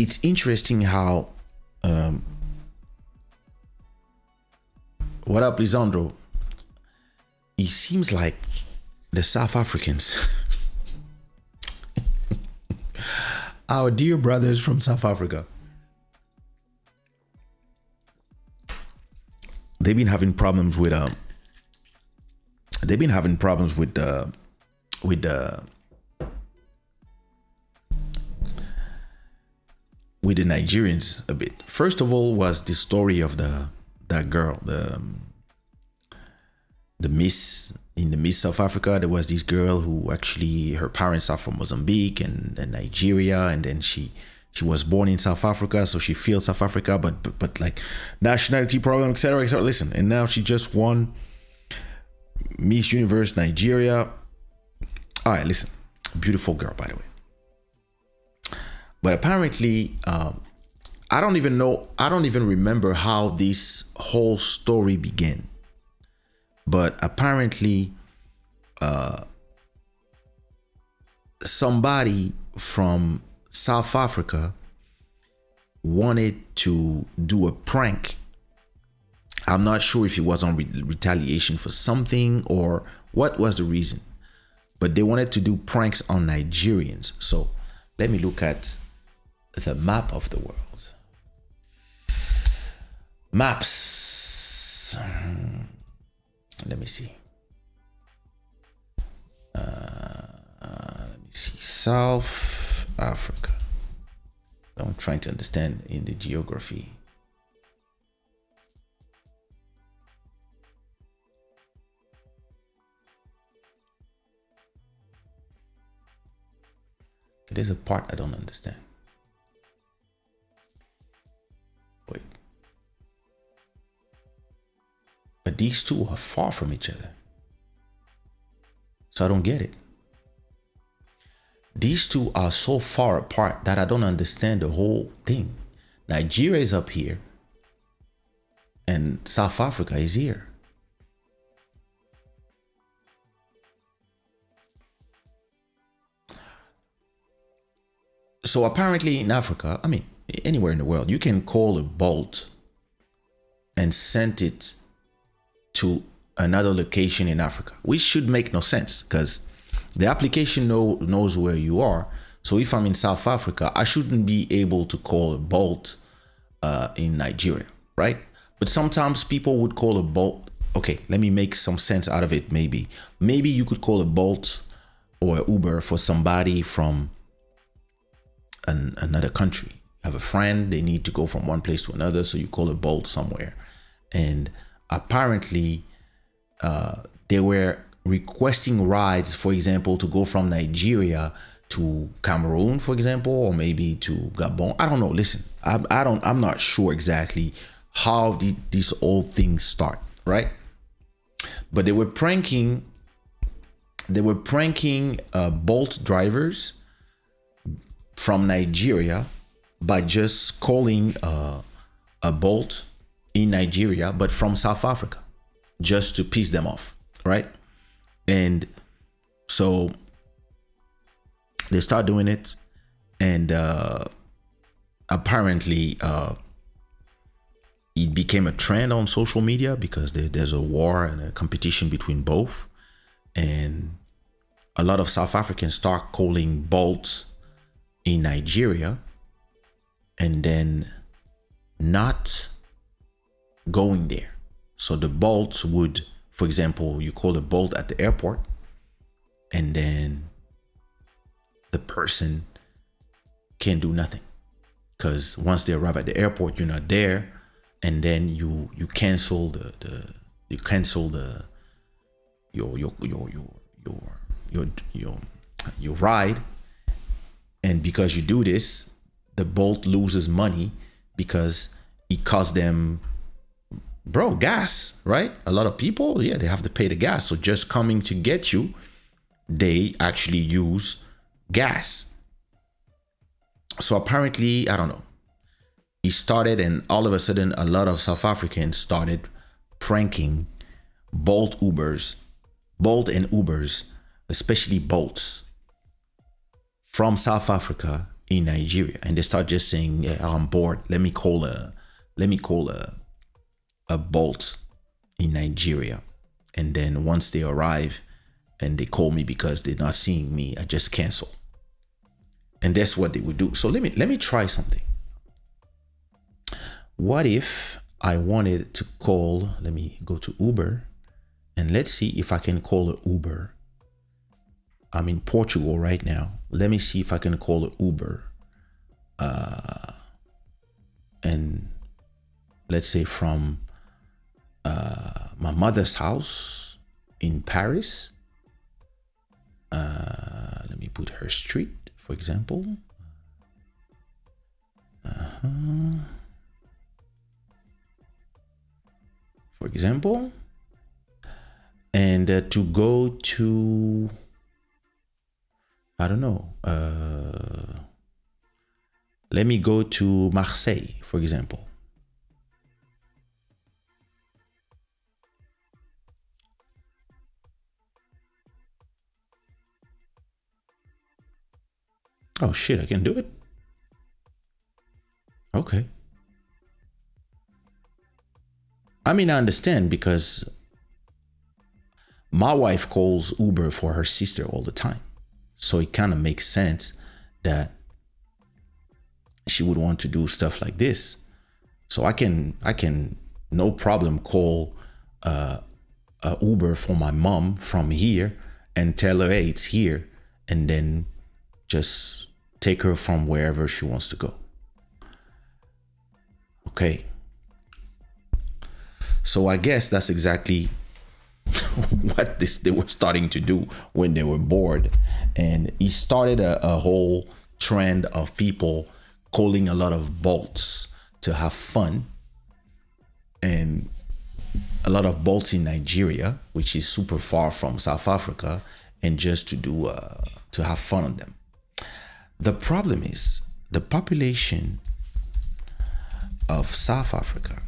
it's interesting how what up, Lisandro? It seems like the South Africans, our dear brothers from South Africa, they've been having problems with the Nigerians a bit. First of all was the story of that girl, the Miss in the Miss South Africa. There was this girl who actually, her parents are from Mozambique and Nigeria, and then she was born in South Africa, so she feels South Africa, but like nationality problem, etc., etc. Listen, and now she just won Miss Universe Nigeria. All right, listen, beautiful girl, by the way. But apparently, I don't even remember how this whole story began. But apparently, somebody from South Africa wanted to do a prank. I'm not sure if it was on retaliation for something or what was the reason. But they wanted to do pranks on Nigerians. So let me look at the map of the world. Maps. Let me see. Let me see. South Africa. I'm trying to understand in the geography. There's a part I don't understand. Wait. But these two are far from each other. So I don't get it. These two are so far apart that I don't understand the whole thing. Nigeria is up here and South Africa is here. So apparently in Africa, I mean, anywhere in the world, you can call a bolt and send it to another location in Africa, which should make no sense because the application knows where you are. So if I'm in South Africa, I shouldn't be able to call a bolt in Nigeria, right? But sometimes people would call a bolt. Okay, let me make some sense out of it. Maybe you could call a bolt or Uber for somebody from another country. You have a friend, they need to go from one place to another, so you call a bolt somewhere. And apparently they were requesting rides, for example, to go from Nigeria to Cameroon, for example, or maybe to Gabon. I don't know. Listen, I'm not sure exactly how these old things start, right? But they were pranking Bolt drivers from Nigeria by just calling a Bolt in Nigeria, but from South Africa, just to piss them off, right? And so they start doing it, and apparently it became a trend on social media because there's a war and a competition between both, and a lot of South Africans start calling Bolts in Nigeria and then not going there. So the Bolts would, for example, you call a Bolt at the airport and then the person can do nothing because once they arrive at the airport, you're not there, and then you cancel your ride. And because you do this, the Bolt loses money because it costs them, gas, right? A lot of people, yeah, they have to pay the gas. So just coming to get you, they actually use gas. So apparently, I don't know, it started, and all of a sudden, a lot of South Africans started pranking Bolt and Ubers, especially Bolts from South Africa in Nigeria, and they start just saying, yeah, I'm bored. Let me call a Bolt in Nigeria. And then once they arrive and they call me because they're not seeing me, I just cancel. And that's what they would do. So let me try something. What if I wanted to call, let me go to Uber, and let's see if I can call an Uber. I'm in Portugal right now. Let me see if I can call an Uber. And let's say from my mother's house in Paris. Let me put her street, for example. For example. And to go to, I don't know, let me go to Marseille, for example. Oh shit, I can do it. Okay. I mean, I understand because my wife calls Uber for her sister all the time. So it kind of makes sense that she would want to do stuff like this. So I can no problem call a Uber for my mom from here and tell her, hey, it's here, and then just take her from wherever she wants to go. Okay. So I guess that's exactly what they were starting to do when they were bored. And it started a whole trend of people calling a lot of Bolts to have fun. And a lot of Bolts in Nigeria, which is super far from South Africa, and just to do to have fun on them. The problem is the population of South Africa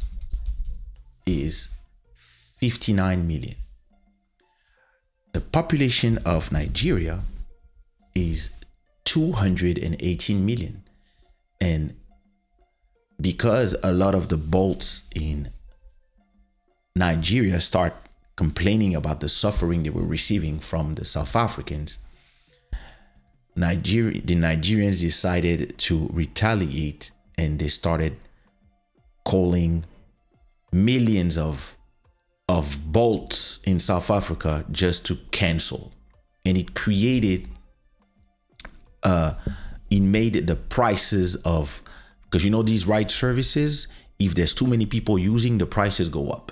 is 59 million. The population of Nigeria is 218 million. And because a lot of the Bolts in Nigeria start complaining about the suffering they were receiving from the South Africans, the Nigerians decided to retaliate, and they started calling millions of Bolts in South Africa just to cancel. And it created it made the prices of, because you know these ride services, if there's too many people using, the prices go up.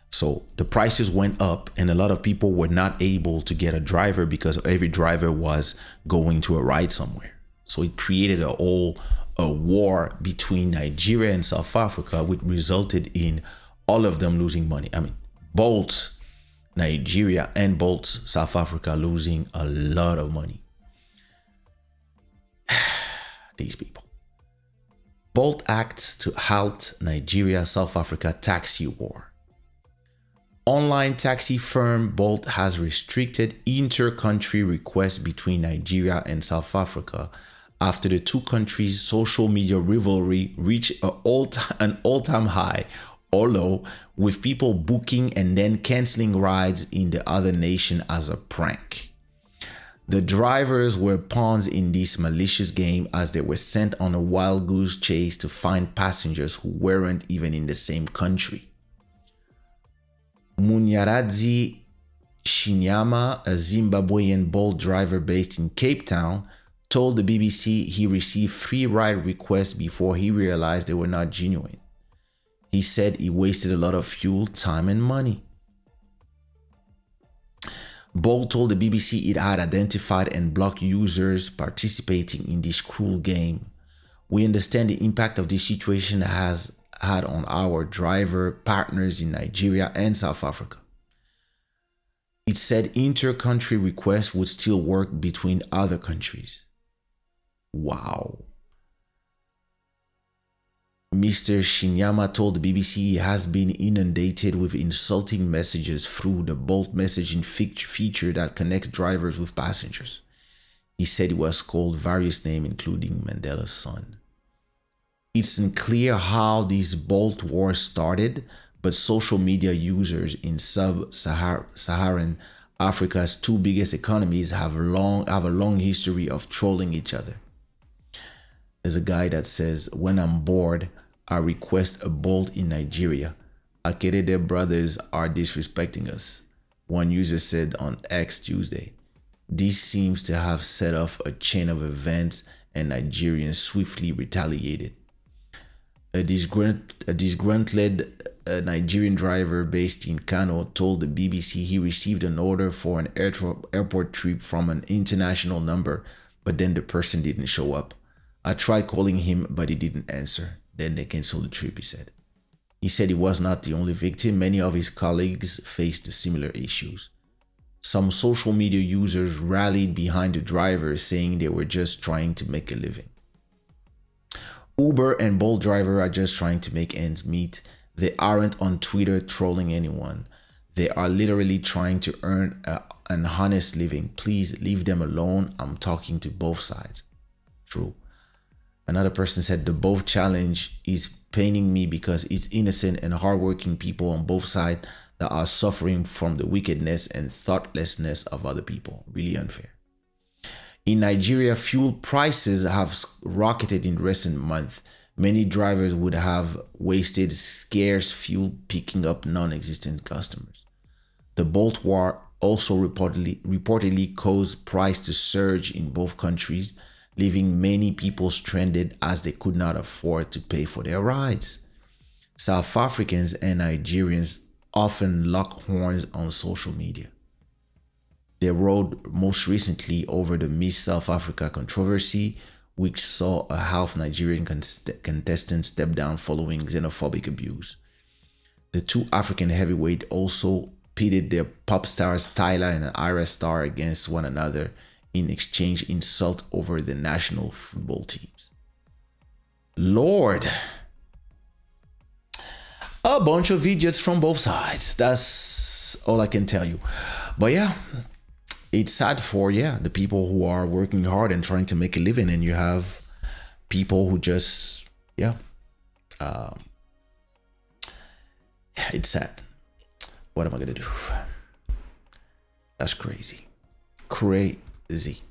So the prices went up, and a lot of people were not able to get a driver because every driver was going to a ride somewhere. So it created a war between Nigeria and South Africa, which resulted in all of them losing money. I mean, Bolt Nigeria and Bolt South Africa losing a lot of money. These people. Bolt acts to halt Nigeria-South Africa taxi war. Online taxi firm Bolt has restricted inter-country requests between Nigeria and South Africa after the two countries' social media rivalry reached an all-time high, although with people booking and then canceling rides in the other nation as a prank. The drivers were pawns in this malicious game as they were sent on a wild goose chase to find passengers who weren't even in the same country. Munyaradzi Shinyama, a Zimbabwean Bolt driver based in Cape Town, told the BBC he received 3 ride requests before he realized they were not genuine. He said he wasted a lot of fuel, time, and money. Bolt told the BBC it had identified and blocked users participating in this cruel game. We understand the impact of this situation has had on our driver partners in Nigeria and South Africa. It said inter-country requests would still work between other countries. Wow. Mr. Shinyama told the BBC he has been inundated with insulting messages through the Bolt messaging feature that connects drivers with passengers. He said he was called various names, including Mandela's son. It's unclear how this Bolt war started, but social media users in sub-Saharan Africa's two biggest economies have a long history of trolling each other. There's a guy that says, when I'm bored, I request a Bolt in Nigeria. Akerede brothers are disrespecting us, one user said on X Tuesday. This seems to have set off a chain of events, and Nigerians swiftly retaliated. A disgruntled Nigerian driver based in Kano told the BBC he received an order for an airport trip from an international number, but then the person didn't show up. I tried calling him, but he didn't answer. Then they canceled the trip, he said. He said he was not the only victim. Many of his colleagues faced similar issues. Some social media users rallied behind the driver, saying they were just trying to make a living. Uber and Bolt driver are just trying to make ends meet. They aren't on Twitter trolling anyone. They are literally trying to earn an honest living. Please leave them alone. I'm talking to both sides. True. Another person said the both challenge is paining me because it's innocent and hardworking people on both sides that are suffering from the wickedness and thoughtlessness of other people. Really unfair. In Nigeria, fuel prices have rocketed in recent months. Many drivers would have wasted scarce fuel picking up non-existent customers. The Bolt war also reportedly caused price to surge in both countries, leaving many people stranded as they could not afford to pay for their rides. South Africans and Nigerians often lock horns on social media. They rode most recently over the Miss South Africa controversy, which saw a half Nigerian contestant step down following xenophobic abuse. The two African heavyweights also pitted their pop stars Tyler and Ira Star against one another in exchange insult over the national football teams. Lord. A bunch of idiots from both sides. That's all I can tell you. But yeah, it's sad for, the people who are working hard and trying to make a living, and you have people who just, it's sad. What am I gonna do? That's crazy. Crazy.